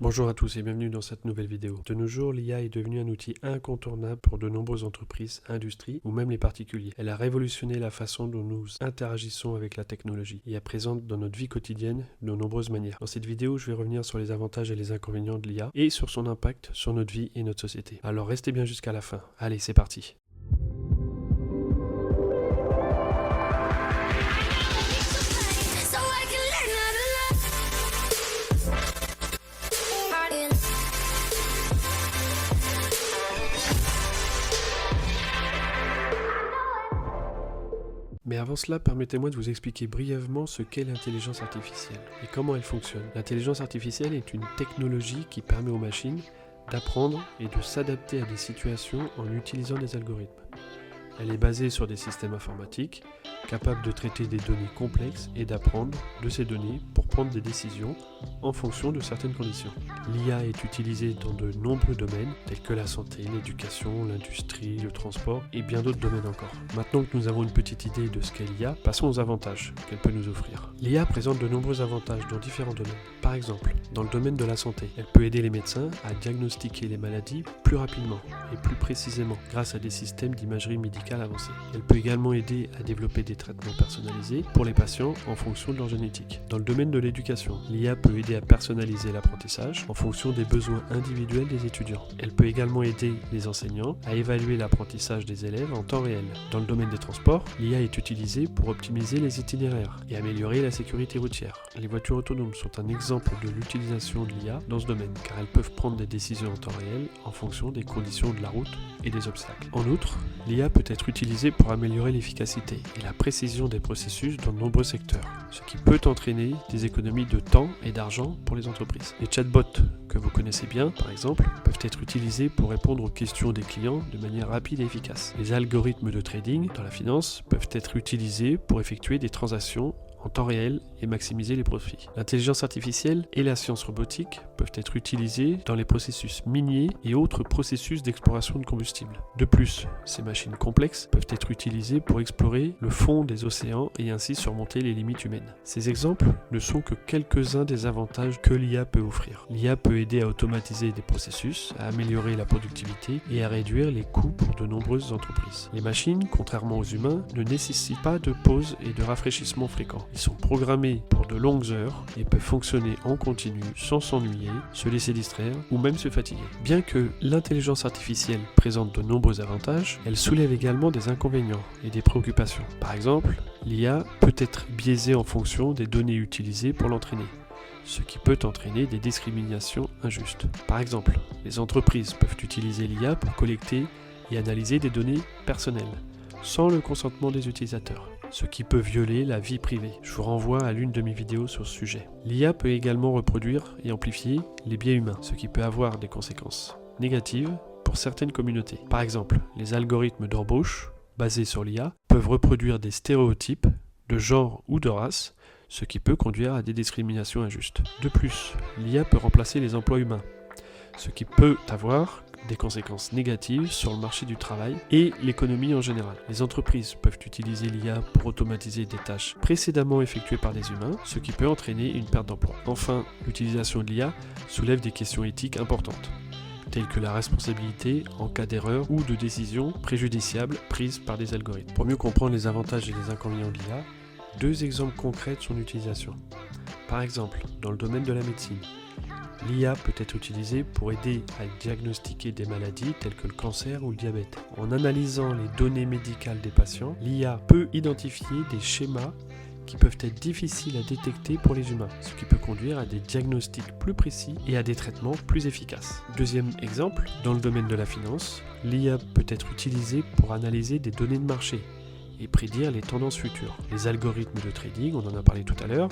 Bonjour à tous et bienvenue dans cette nouvelle vidéo. De nos jours, l'IA est devenue un outil incontournable pour de nombreuses entreprises, industries ou même les particuliers. Elle a révolutionné la façon dont nous interagissons avec la technologie et est présente dans notre vie quotidienne de nombreuses manières. Dans cette vidéo, je vais revenir sur les avantages et les inconvénients de l'IA et sur son impact sur notre vie et notre société. Alors restez bien jusqu'à la fin. Allez, c'est parti. Mais avant cela, permettez-moi de vous expliquer brièvement ce qu'est l'intelligence artificielle et comment elle fonctionne. L'intelligence artificielle est une technologie qui permet aux machines d'apprendre et de s'adapter à des situations en utilisant des algorithmes. Elle est basée sur des systèmes informatiques capables de traiter des données complexes et d'apprendre de ces données pour prendre des décisions en fonction de certaines conditions. L'IA est utilisée dans de nombreux domaines tels que la santé, l'éducation, l'industrie, le transport et bien d'autres domaines encore. Maintenant que nous avons une petite idée de ce qu'est l'IA, passons aux avantages qu'elle peut nous offrir. L'IA présente de nombreux avantages dans différents domaines. Par exemple, dans le domaine de la santé, elle peut aider les médecins à diagnostiquer les maladies plus rapidement et plus précisément grâce à des systèmes d'imagerie médicale avancés. Elle peut également aider à développer des traitements personnalisés pour les patients en fonction de leur génétique. Dans le domaine de l'éducation, l'IA peut aider à personnaliser l'apprentissage en fonction des besoins individuels des étudiants. Elle peut également aider les enseignants à évaluer l'apprentissage des élèves en temps réel. Dans le domaine des transports, l'IA est utilisée pour optimiser les itinéraires et améliorer la sécurité routière. Les voitures autonomes sont un exemple de l'utilisation de l'IA dans ce domaine, car elles peuvent prendre des décisions en temps réel en fonction des conditions de la route et des obstacles. En outre, l'IA peut être utilisée pour améliorer l'efficacité et la précision des processus dans de nombreux secteurs, ce qui peut entraîner des économies de temps et d'argent pour les entreprises. Les chatbots que vous connaissez bien, par exemple, peuvent être utilisés pour répondre aux questions des clients de manière rapide et efficace. Les algorithmes de trading dans la finance peuvent être utilisés pour effectuer des transactions en temps réel et maximiser les profits. L'intelligence artificielle et la science robotique peuvent être utilisées dans les processus miniers et autres processus d'exploration de combustible. De plus, ces machines complexes peuvent être utilisées pour explorer le fond des océans et ainsi surmonter les limites humaines. Ces exemples ne sont que quelques-uns des avantages que l'IA peut offrir. L'IA peut aider à automatiser des processus, à améliorer la productivité et à réduire les coûts pour de nombreuses entreprises. Les machines, contrairement aux humains, ne nécessitent pas de pause et de rafraîchissement fréquents. Ils sont programmés pour de longues heures et peuvent fonctionner en continu sans s'ennuyer, se laisser distraire ou même se fatiguer. Bien que l'intelligence artificielle présente de nombreux avantages, elle soulève également des inconvénients et des préoccupations. Par exemple, l'IA peut être biaisée en fonction des données utilisées pour l'entraîner, ce qui peut entraîner des discriminations injustes. Par exemple, les entreprises peuvent utiliser l'IA pour collecter et analyser des données personnelles, sans le consentement des utilisateurs, ce qui peut violer la vie privée. Je vous renvoie à l'une de mes vidéos sur ce sujet. L'IA peut également reproduire et amplifier les biais humains, ce qui peut avoir des conséquences négatives pour certaines communautés. Par exemple, les algorithmes d'embauche, basés sur l'IA, peuvent reproduire des stéréotypes de genre ou de race, ce qui peut conduire à des discriminations injustes. De plus, l'IA peut remplacer les emplois humains, ce qui peut avoir des conséquences négatives sur le marché du travail et l'économie en général. Les entreprises peuvent utiliser l'IA pour automatiser des tâches précédemment effectuées par des humains, ce qui peut entraîner une perte d'emploi. Enfin, l'utilisation de l'IA soulève des questions éthiques importantes, telles que la responsabilité en cas d'erreur ou de décision préjudiciable prise par des algorithmes. Pour mieux comprendre les avantages et les inconvénients de l'IA, deux exemples concrets de son utilisation. Par exemple, dans le domaine de la médecine, l'IA peut être utilisée pour aider à diagnostiquer des maladies telles que le cancer ou le diabète. En analysant les données médicales des patients, l'IA peut identifier des schémas qui peuvent être difficiles à détecter pour les humains, ce qui peut conduire à des diagnostics plus précis et à des traitements plus efficaces. Deuxième exemple, dans le domaine de la finance, l'IA peut être utilisée pour analyser des données de marché et prédire les tendances futures. Les algorithmes de trading, on en a parlé tout à l'heure,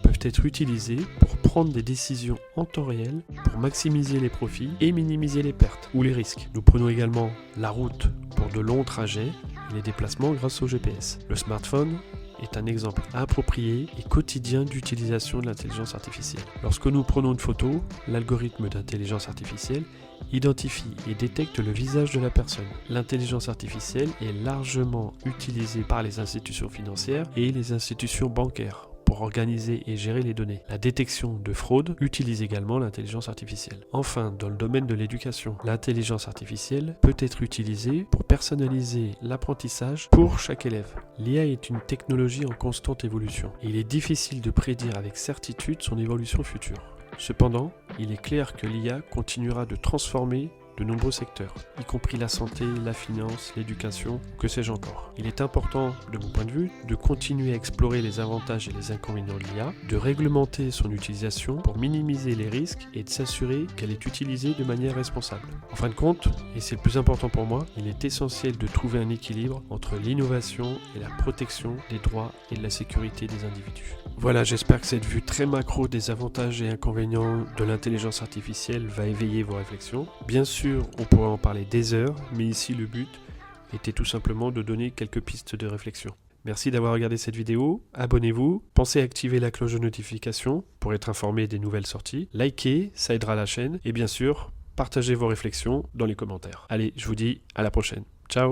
peuvent être utilisés pour prendre des décisions en temps réel pour maximiser les profits et minimiser les pertes ou les risques. Nous prenons également la route pour de longs trajets et les déplacements grâce au GPS. Le smartphone est un exemple approprié et quotidien d'utilisation de l'intelligence artificielle. Lorsque nous prenons une photo, l'algorithme d'intelligence artificielle identifie et détecte le visage de la personne. L'intelligence artificielle est largement utilisée par les institutions financières et les institutions bancaires pour organiser et gérer les données. La détection de fraude utilise également l'intelligence artificielle. Enfin, dans le domaine de l'éducation, l'intelligence artificielle peut être utilisée pour personnaliser l'apprentissage pour chaque élève. L'IA est une technologie en constante évolution. Il est difficile de prédire avec certitude son évolution future. Cependant, il est clair que l'IA continuera de transformer de nombreux secteurs, y compris la santé, la finance, l'éducation, que sais-je encore. Il est important, de mon point de vue, de continuer à explorer les avantages et les inconvénients de l'IA, de réglementer son utilisation pour minimiser les risques et de s'assurer qu'elle est utilisée de manière responsable. En fin de compte, et c'est le plus important pour moi, il est essentiel de trouver un équilibre entre l'innovation et la protection des droits et de la sécurité des individus. Voilà, j'espère que cette vue très macro des avantages et inconvénients de l'intelligence artificielle va éveiller vos réflexions. Bien sûr, on pourrait en parler des heures, mais ici le but était tout simplement de donner quelques pistes de réflexion. Merci d'avoir regardé cette vidéo, abonnez-vous, pensez à activer la cloche de notification pour être informé des nouvelles sorties, likez, ça aidera la chaîne, et bien sûr, partagez vos réflexions dans les commentaires. Allez, je vous dis à la prochaine. Ciao!